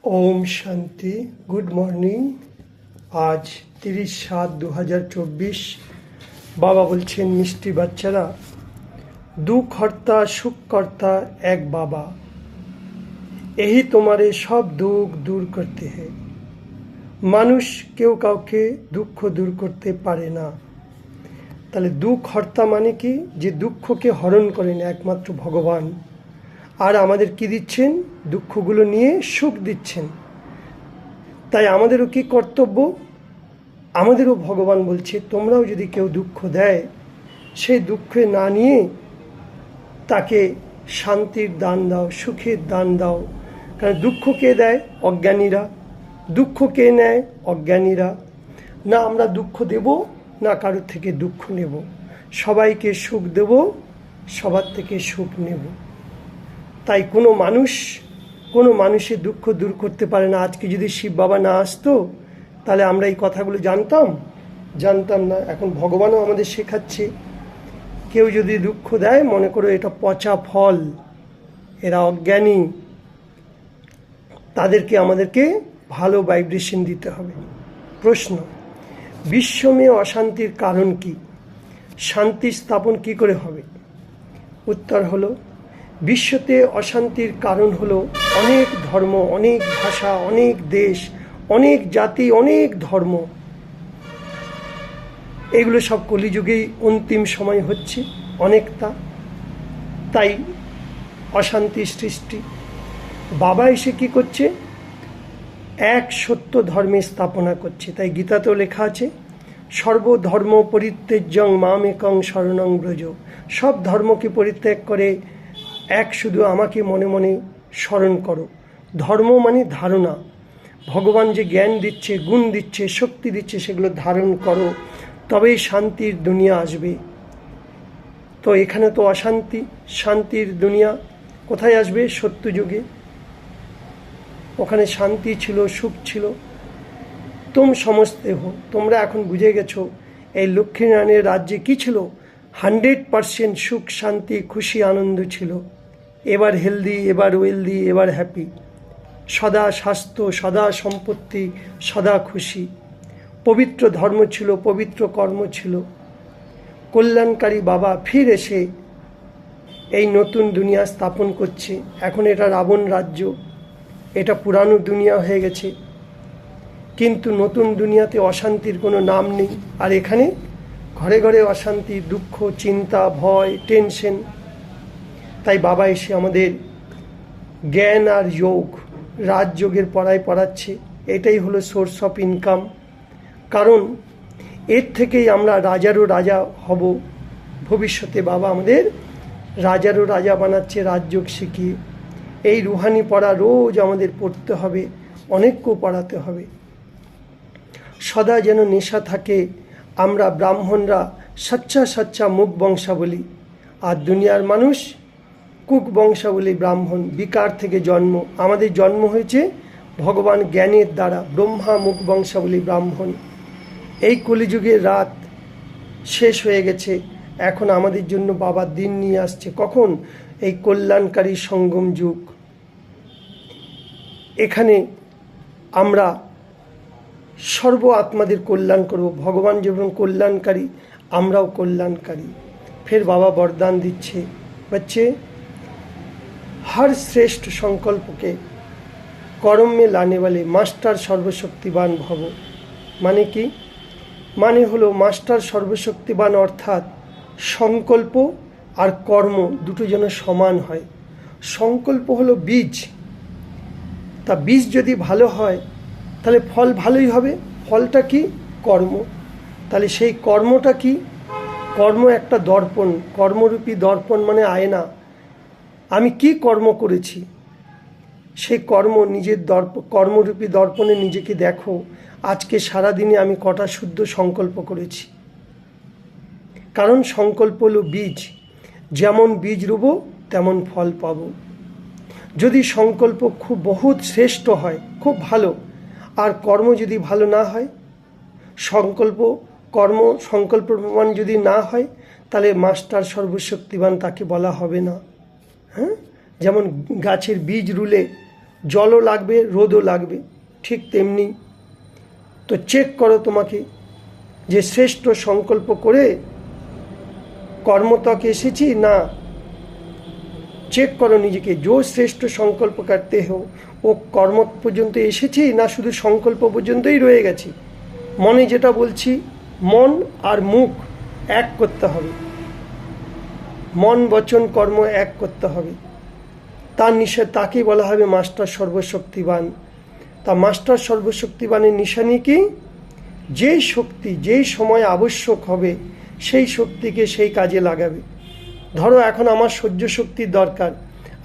ওম শান্তি। Good morning. আজ 30/7/2024। বাবা বলছেন, মিষ্টি বাচ্চারা, দুঃখকর্তা সুখকর্তা এক বাবা, এই তোমারে সব দুঃখ দূর করতে হয়। মানুষ কেউ কাউকে দুঃখ দূর করতে পারে না। তাহলে দুঃখকর্তা মানে কি? যে দুঃখকে হরণ করেন একমাত্র ভগবান। আর আমাদের কি দিচ্ছেন? দুঃখগুলো নিয়ে সুখ দিচ্ছেন। তাই আমাদেরও কি কর্তব্য? আমাদেরও ভগবান বলছে, তোমরাও যদি কেউ দুঃখ দেয়, সেই দুঃখে না নিয়ে তাকে শান্তির দান দাও, সুখের দান দাও। কারণ দুঃখ কে দেয়? অজ্ঞানীরা। দুঃখ কে নেয়? অজ্ঞানীরা। না আমরা দুঃখ দেব, না কারোর থেকে দুঃখ নেব। সবাইকে সুখ দেব, সবার থেকে সুখ নেব। তাই কোনো মানুষের দুঃখ দূর করতে পারে না। আজকে যদি শিব বাবা না আসতো, তাহলে আমরা এই কথাগুলো জানতাম না। এখন ভগবানও আমাদের শেখাচ্ছে, কেউ যদি দুঃখ দেয়, মনে করো এটা পচা ফল, এরা অজ্ঞানী, তাদেরকে আমাদেরকে ভালো ভাইব্রেশন দিতে হবে। প্রশ্ন, বিশ্বমে অশান্তির কারণ কি? শান্তি স্থাপন কি করে হবে? উত্তর হলো, বিশ্বতে অশান্তির কারণ হলো অনেক ধর্ম, অনেক ভাষা, অনেক দেশ, অনেক জাতি, অনেক ধর্ম। এগুলো সব কলিযুগেই অন্তিম সময় হচ্ছে অনেকটা। তাই অশান্তি সৃষ্টি। বাবা এসে কি করছে? এক সত্য ধর্মের স্থাপনা করছে। তাই গীতাতেও লেখা আছে, সর্বধর্ম পরিত্যাজ্যং মামেকং শরণং ব্রজ। সব ধর্মকে পরিত্যাগ করে এক শুধু আমাকে মনে মনে স্মরণ করো। ধর্ম মানে ধারণা। ভগবান যে জ্ঞান দিচ্ছে, গুণ দিচ্ছে, শক্তি দিচ্ছে, সেগুলো ধারণ করো, তবেই শান্তির দুনিয়া আসবে। তো এখানে তো অশান্তি। শান্তির দুনিয়া কোথায় আসবে? সত্যযুগে। ওখানে শান্তি ছিল, সুখ ছিল। তুম সমস্তে হো। তোমরা এখন বুঝে গেছো এই লক্ষ্মীনারায়ণের রাজ্যে কি ছিল? 100% সুখ, শান্তি, খুশি, আনন্দ ছিল। এবার হেলদি, এবার ওয়েলদি, এবার হ্যাপি। সদা স্বাস্থ্য, সদা সম্পত্তি, সদা খুশি। পবিত্র ধর্ম ছিল, পবিত্র কর্ম ছিল। কল্যাণকারী বাবা ফির এসে এই নতুন দুনিয়া স্থাপন করছে। এখন এটা রাবণ রাজ্য, এটা পুরানো দুনিয়া হয়ে গেছে। কিন্তু নতুন দুনিয়াতে অশান্তির কোনো নাম নেই। আর এখানে ঘরে ঘরে অশান্তি, দুঃখ, চিন্তা, ভয়, টেনশন। তাই বাবা এসে আমাদের জ্ঞান আর যোগ, রাজযোগের পড়াচ্ছে। এটাই হলো সোর্স অফ ইনকাম। কারণ এর থেকেই আমরা রাজারও রাজা হব। ভবিষ্যতে বাবা আমাদের রাজারও রাজা বানাচ্ছে রাজযোগ শিখিয়ে। এই রুহানি পড়া রোজ আমাদের পড়তে হবে, অনেককেও পড়াতে হবে। সদা যেন নেশা থাকে। আমরা ব্রাহ্মণরা সচ্চা মুখ বংশাবলী, আর দুনিয়ার মানুষ কুক বংশাবলী ব্রাহ্মণ। বিকার থেকে জন্ম। আমাদের জন্ম হয়েছে ভগবান জ্ঞানের দ্বারা। ব্রহ্মা মুখ বংশাবলী ব্রাহ্মণ। এই কলিযুগের রাত শেষ হয়ে গেছে। এখন আমাদের জন্য বাবা দিন নিয়ে আসছে। কখন? এই কল্যাণকারী সঙ্গম যুগ। এখানে আমরা সর্ব আত্মাদের কল্যাণ করব। ভগবান যেমন কল্যাণকারী, আমরাও কল্যাণকারী। ফের বাবা বরদান দিচ্ছে, বলছে, हर श्रेष्ठ संकल्प के कर्म में लाने वाले मास्टर सर्वशक्तिवान भव। माने कि? माने हलो मास्टर सर्वशक्तिवान, अर्थात संकल्प और कर्म दुटो जेन समान हय। संकल्प हलो बीज, ता बीज यदि भालो हय ताहले फल भालोई हबे। फलटा कि? कर्म। ताहले सेई कर्मटा कि? कर्म एकटा दर्पण। कर्मरूपी दर्पण माने आयना। আমি কি কর্ম করেছি, সেই কর্ম নিজের কর্মরূপী দর্পণে নিজেকে দেখো। আজকে সারাদিনে আমি কটা শুদ্ধ সংকল্প করেছি। কারণ সংকল্প হলো বীজ। যেমন বীজ রুব তেমন ফল পাব। যদি সংকল্প খুব বহুত শ্রেষ্ঠ হয়, খুব ভালো, আর কর্ম যদি ভালো না হয়, সংকল্প প্রমাণ যদি না হয়, তাহলে মাস্টার সর্বশক্তিবান তাকে বলা হবে না। হ্যাঁ, যেমন গাছের বীজ রুলে জলও লাগবে, রোদও লাগবে, ঠিক তেমনি তো চেক করো তোমাকে যে শ্রেষ্ঠ সংকল্প করে কর্মতক এসেছি না। চেক করো নিজেকে, जो শ্রেষ্ঠ সংকল্প করতে হো ও কর্ম পর্যন্ত এসেছি না শুধু সংকল্প পর্যন্তই রয়ে গেছি। মনে যেটা বলছি মন আর মুখ এক করতে হবে, মন বচন কর্ম এক করতে হবে। তার নিশা তাকেই বলা হবে মাস্টার সর্বশক্তিবান। তা মাস্টার সর্বশক্তিবানের নিশানি কি? যেই শক্তি যেই সময় আবশ্যক হবে সেই শক্তিকে সেই কাজে লাগাবে। ধরো এখন আমার সহ্য শক্তির দরকার,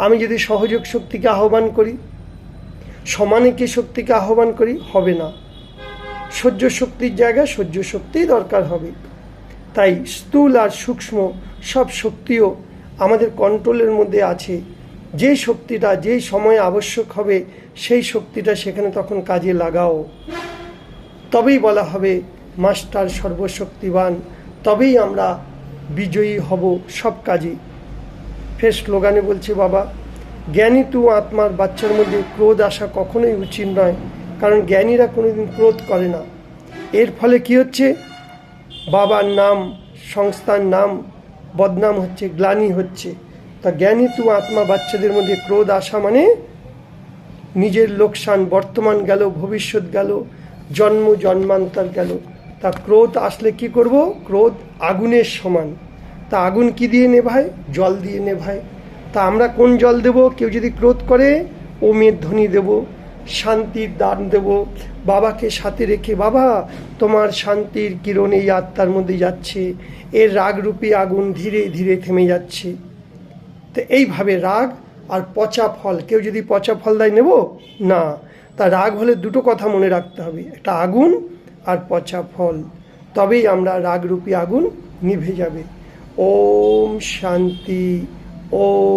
আমি যদি সহযোগ শক্তিকে আহ্বান করি, সমানে কি শক্তিকে আহ্বান করি, হবে না। সহ্য শক্তির জায়গায় সহ্য শক্তিই দরকার হবে। তাই স্থূল আর সূক্ষ্ম সব শক্তিও আমাদের কন্ট্রোলের মধ্যে আছে। যেই শক্তিটা যেই সময় আবশ্যক হবে সেই শক্তিটা সেখানে তখন কাজে লাগাও, তবেই বলা হবে মাস্টার সর্বশক্তিবান, তবেই আমরা বিজয়ী হব সব কাজে। ফের স্লোগানে বলছে বাবা, জ্ঞানী তু আত্মার বাচ্চার মধ্যে ক্রোধ আসা কখনোই উচিত নয়, কারণ জ্ঞানীরা কোনোদিন ক্রোধ করে না। এর ফলে কি হচ্ছে? বাবার নাম সংস্থার নাম বদনাম হচ্ছে, গ্লানি হচ্ছে। তা জ্ঞানী তু আত্মা বাচ্চাদের মধ্যে ক্রোধ আসা মানে নিজের লোকসান, বর্তমান গেল, ভবিষ্যৎ গেল, জন্ম জন্মান্তর গেল। তা ক্রোধ আসলে কি করব? ক্রোধ আগুনের সমান। তা আগুন কি দিয়ে নেভায়? জল দিয়ে নেভায়। তা আমরা কোন জল দেব? কেউ যদি ক্রোধ করে ওমের ধ্বনি দেব, শান্তির দান দেব, বাবাকে সাথে রেখে, বাবা তোমার শান্তির কিরণ এই আত্মার মধ্যে যাচ্ছে, এর রাগরূপী আগুন ধীরে ধীরে থেমে যাচ্ছে। তো এইভাবে রাগ আর পচা ফল, কেউ যদি পচা ফল দেয় নেব না। তা রাগ হলে দুটো কথা মনে রাখতে হবে, একটা আগুন আর পচা ফল, তবেই আমরা রাগরূপী আগুন নিভে যাবে। ওম শান্তি। ওম।